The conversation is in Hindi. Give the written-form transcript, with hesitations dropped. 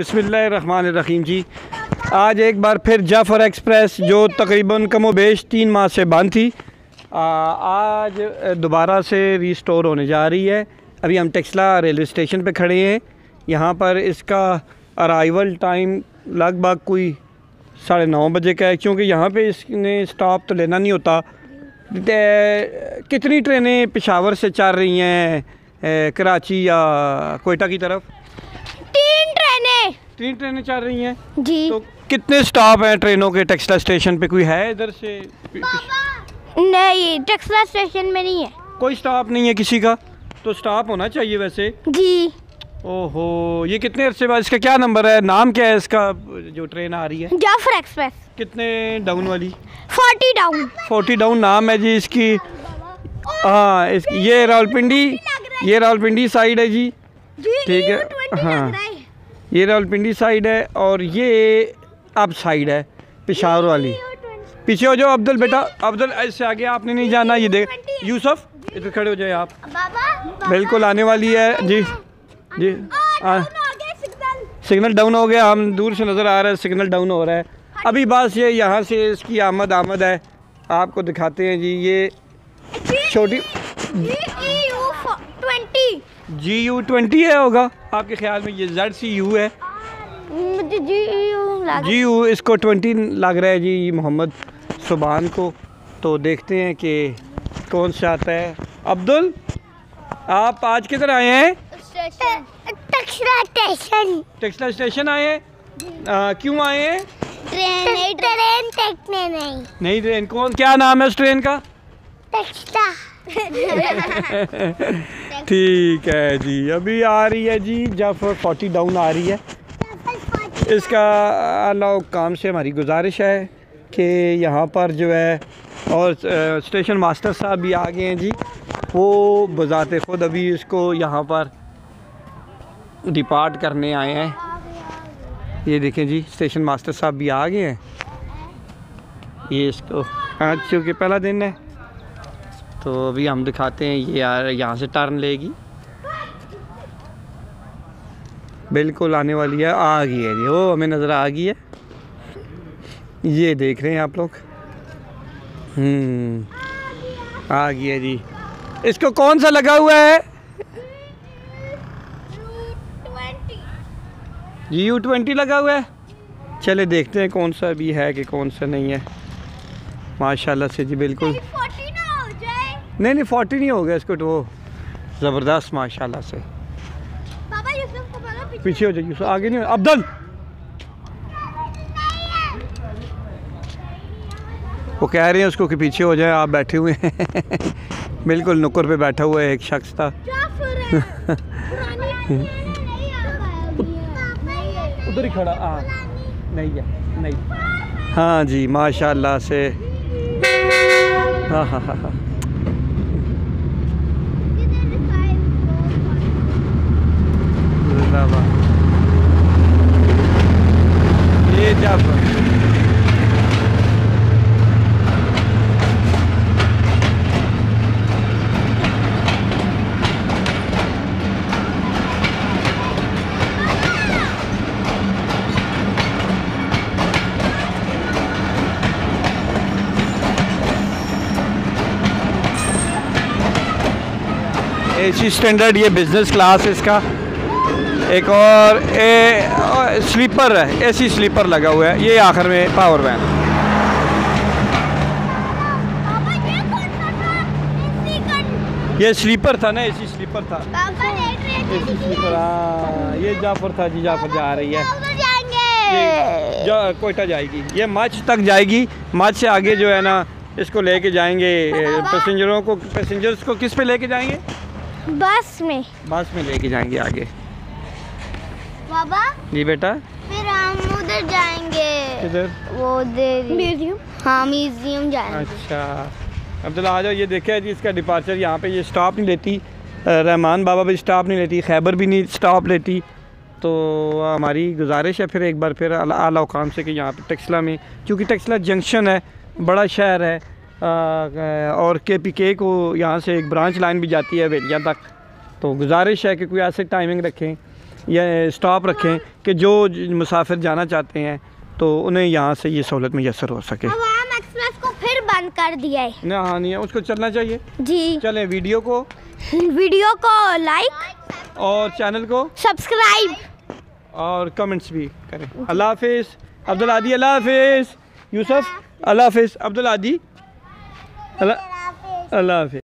बिस्मिल्लाहिर्रहमानिर्रहीम जी। आज एक बार फिर जाफ़र एक्सप्रेस जो तकरीबन कमोबेश 3 माह से बंद थी, आज दोबारा से रीस्टोर होने जा रही है। अभी हम टेक्सला रेलवे स्टेशन पे खड़े हैं। यहाँ पर इसका अराइवल टाइम लगभग कोई 9:30 बजे का है, क्योंकि यहाँ पे इसने स्टॉप तो लेना नहीं होता। कितनी ट्रेनें पेशावर से चल रही हैं कराची या कोयटा की तरफ? 3 ट्रेनें चल रही हैं जी। तो कितने स्टॉप हैं ट्रेनों के टेक्सला स्टेशन पे? कोई है इधर से? नहीं, टेक्सला स्टेशन में नहीं है, कोई स्टॉप नहीं है किसी का। तो स्टॉप होना चाहिए वैसे जी। ओहो, ये कितने अरसे बाद? इसका क्या नंबर है, नाम क्या है इसका जो ट्रेन आ रही है? जाफर एक्सप्रेस। कितने डाउन वाली? 40 डाउन। 40 डाउन नाम है जी इसकी। हाँ, ये रावलपिंडी साइड है जी, ठीक है। हाँ, ये रावलपिंडी साइड है और ये अब साइड है पेशावर वाली। पीछे हो जाओ अब्दुल बेटा, अब्दुल इससे आगे आपने नहीं जाना। ये देख यूसुफ, इधर खड़े हो जाए आप। बिल्कुल आने वाली है जी जी। सिग्नल डाउन हो गया, हम दूर से नज़र आ रहा है सिग्नल डाउन हो रहा है। अभी बस ये यहाँ से इसकी आमद है, आपको दिखाते हैं जी। ये छोटी GU20 है होगा आपके ख्याल में? ये ZCU है, मुझे GU इसको 20 लग रहा है जी मोहम्मद सुबान को। तो देखते हैं कि कौन सा आता है। अब्दुल, आप आज किधर आए हैं? टेक्सला स्टेशन आए हैं। क्यों आए हैं? ट्रेन देखने नहीं ट्रेन कौन, क्या नाम है उस ट्रेन का? टेक्सला। ठीक है जी। अभी आ रही है जी जाफर 40 डाउन आ रही है। इसका अल्लाह काम से हमारी गुजारिश है कि यहाँ पर जो है, और स्टेशन मास्टर साहब भी आ गए हैं जी। वो बज़ाते ख़ुद अभी इसको यहाँ पर डिपार्ट करने आए हैं। ये देखें जी, स्टेशन मास्टर साहब भी आ गए हैं। ये इसको आज चूँकि पहला दिन है तो अभी हम दिखाते हैं। ये यार यहाँ से टर्न लेगी, बिल्कुल आने वाली है, आ गई है जी। वो हमें नज़र आ गई है, ये देख रहे हैं आप लोग। आ गई है जी। इसको कौन सा लगा हुआ है? GU20 लगा हुआ है। चले देखते हैं कौन सा भी है कि कौन सा नहीं है। माशाल्लाह से जी, बिल्कुल नहीं 40 नहीं हो गया इसको तो। वो ज़बरदस्त माशाल्लाह से। पीछे हो जाइए, आगे नहीं। अब्दुल, वो कह रहे हैं उसको कि पीछे हो जाए, आप बैठे हुए हैं। बिल्कुल नुक्कर पे बैठा हुआ है एक शख्स था। उधर ही खड़ा। हाँ नहीं है, नहीं। हाँ जी माशाल्लाह से। हाँ हाँ हाँ हाँ। ये जाफर AC स्टैंडर्ड, ये बिज़नेस क्लास है इसका। एक और स्लीपर है, AC स्लीपर लगा हुआ है। ये आखिर में पावर वैन। ये स्लीपर था ना, AC स्लीपर था। AC स्लीपर, हाँ ये जाफर था जी। जाफर जा रही है, ये कोयटा जाएगी, ये मच तक जाएगी। मच से आगे जो है ना, इसको लेके जाएंगे पैसेंजर्स को। किस पे लेके जाएंगे? बस में लेके जाएंगे आगे। बाबा जी बेटा, फिर हम उधर जाएंगे। किधर? वो म्यूजियम। हाँ म्यूजियम जाएंगे। अच्छा अब्दुल्ला आ जाओ। ये देखा है जी इसका डिपार्चर। यहाँ पे ये स्टॉप नहीं लेती, रहमान बाबा भी स्टॉप नहीं लेती, खैबर भी नहीं स्टॉप लेती। तो हमारी गुजारिश है फिर एक बार फिर आला हुकाम से कि यहाँ पे टेक्सला में, क्योंकि टेक्सला जंक्शन है, बड़ा शहर है, और KPK को यहाँ से एक ब्रांच लाइन भी जाती है वेलियाँ तक। तो गुजारिश है कि कोई ऐसे टाइमिंग रखें या स्टॉप रखें कि जो मुसाफिर जाना चाहते हैं तो उन्हें यहाँ से ये सहूलत मैसर हो सके। अवाम एक्सप्रेस को फिर बंद कर दिया है। ना हाँ नहीं है, उसको चलना चाहिए जी। चलें, वीडियो को लाइक और चैनल को सब्सक्राइब और कमेंट्स भी करें। अल्लाह हाफिज़ अब्दुल आदी, अल्लाह हाफिज़ यूसुफ, अल्लाह हाफिज़ अब्दुल आदी, अल्लाह हाफिज़।